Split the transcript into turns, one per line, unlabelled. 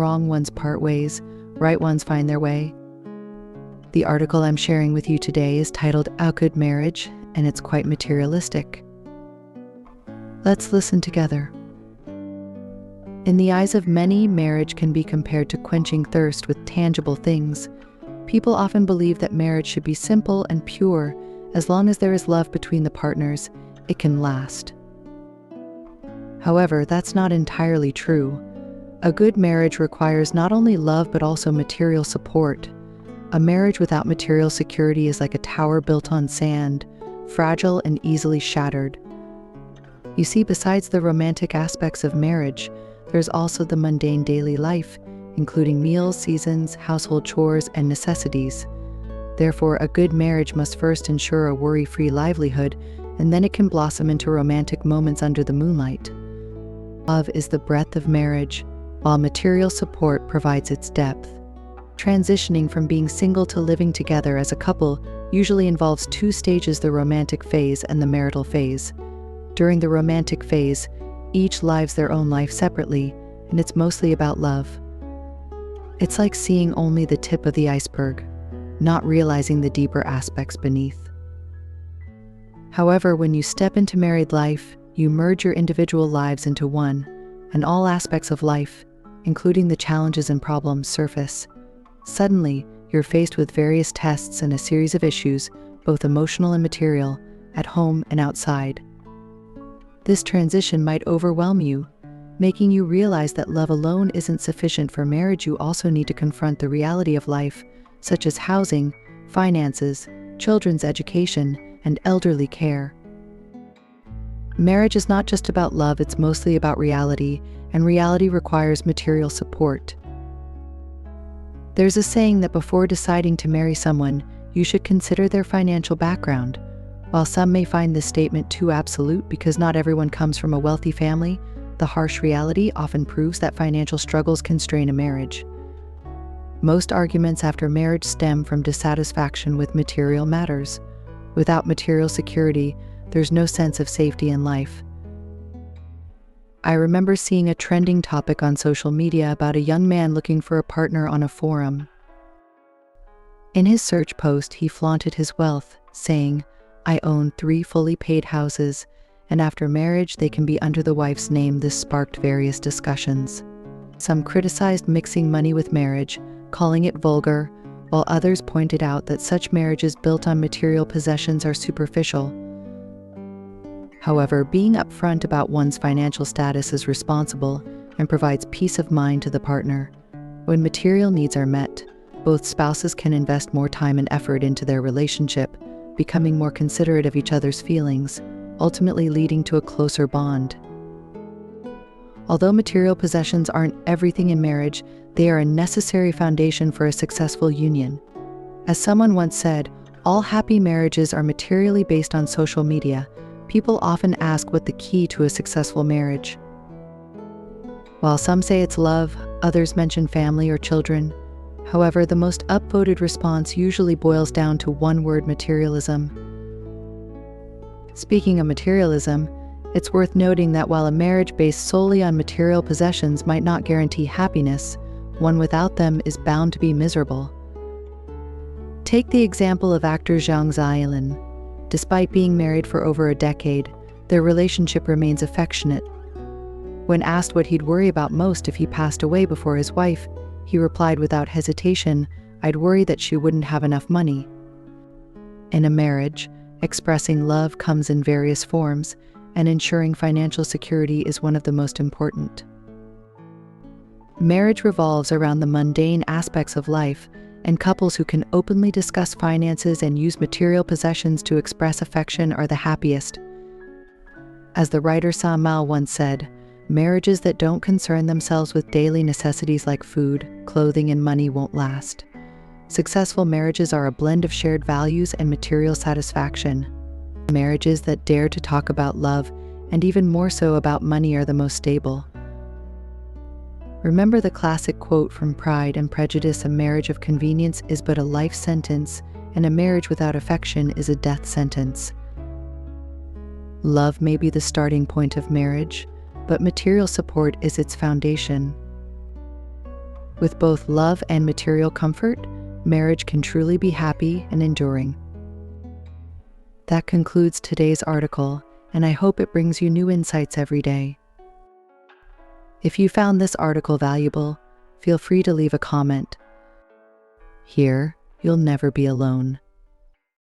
Wrong ones part ways, right ones find their way. The article I'm sharing with you today is titled A Good Marriage, and it's quite materialistic. Let's listen together. In the eyes of many, marriage can be compared to quenching thirst with tangible things. People often believe that marriage should be simple and pure. As long as there is love between the partners, it can last. However, that's not entirely true. A good marriage requires not only love but also material support. A marriage without material security is like a tower built on sand, fragile and easily shattered. You see, besides the romantic aspects of marriage, there's also the mundane daily life, including meals, seasons, household chores, and necessities. Therefore, a good marriage must first ensure a worry-free livelihood, and then it can blossom into romantic moments under the moonlight. Love is the breadth of marriage, while material support provides its depth. Transitioning from being single to living together as a couple usually involves two stages: the romantic phase and the marital phase. During the romantic phase, each lives their own life separately, and it's mostly about love. It's like seeing only the tip of the iceberg, not realizing the deeper aspects beneath. However, when you step into married life, you merge your individual lives into one, and all aspects of life, including the challenges and problems, surface. Suddenly, you're faced with various tests and a series of issues, both emotional and material, at home and outside. This transition might overwhelm you, making you realize that love alone isn't sufficient for marriage. You also need to confront the reality of life, such as housing, finances, children's education, and elderly care. Marriage is not just about love, it's mostly about reality, and reality requires material support. There's a saying that before deciding to marry someone, you should consider their financial background. While some may find this statement too absolute because not everyone comes from a wealthy family, the harsh reality often proves that financial struggles can strain a marriage. Most arguments after marriage stem from dissatisfaction with material matters. Without material security, there's no sense of safety in life. I remember seeing a trending topic on social media about a young man looking for a partner on a forum. In his search post, he flaunted his wealth, saying, "I own 3 fully paid houses, and after marriage they can be under the wife's name." This sparked various discussions. Some criticized mixing money with marriage, calling it vulgar, while others pointed out that such marriages built on material possessions are superficial. However, being upfront about one's financial status is responsible and provides peace of mind to the partner. When material needs are met, both spouses can invest more time and effort into their relationship, becoming more considerate of each other's feelings, ultimately leading to a closer bond. Although material possessions aren't everything in marriage, they are a necessary foundation for a successful union. As someone once said, all happy marriages are materially based on social media. People often ask what the key to a successful marriage. While some say it's love, others mention family or children. However, the most upvoted response usually boils down to one word: materialism. Speaking of materialism, it's worth noting that while a marriage based solely on material possessions might not guarantee happiness, one without them is bound to be miserable. Take the example of actor Zhang Ziyin. Despite being married for over a decade, their relationship remains affectionate. When asked what he'd worry about most if he passed away before his wife, he replied without hesitation, "I'd worry that she wouldn't have enough money." In a marriage, expressing love comes in various forms, and ensuring financial security is one of the most important. Marriage revolves around the mundane aspects of life, and couples who can openly discuss finances and use material possessions to express affection are the happiest. As the writer Sam Mao once said, marriages that don't concern themselves with daily necessities like food, clothing, and money won't last. Successful marriages are a blend of shared values and material satisfaction. Marriages that dare to talk about love, and even more so about money, are the most stable. Remember the classic quote from Pride and Prejudice: "A marriage of convenience is but a life sentence, and a marriage without affection is a death sentence." Love may be the starting point of marriage, but material support is its foundation. With both love and material comfort, marriage can truly be happy and enduring. That concludes today's article, and I hope it brings you new insights every day. If you found this article valuable, feel free to leave a comment. Here, you'll never be alone.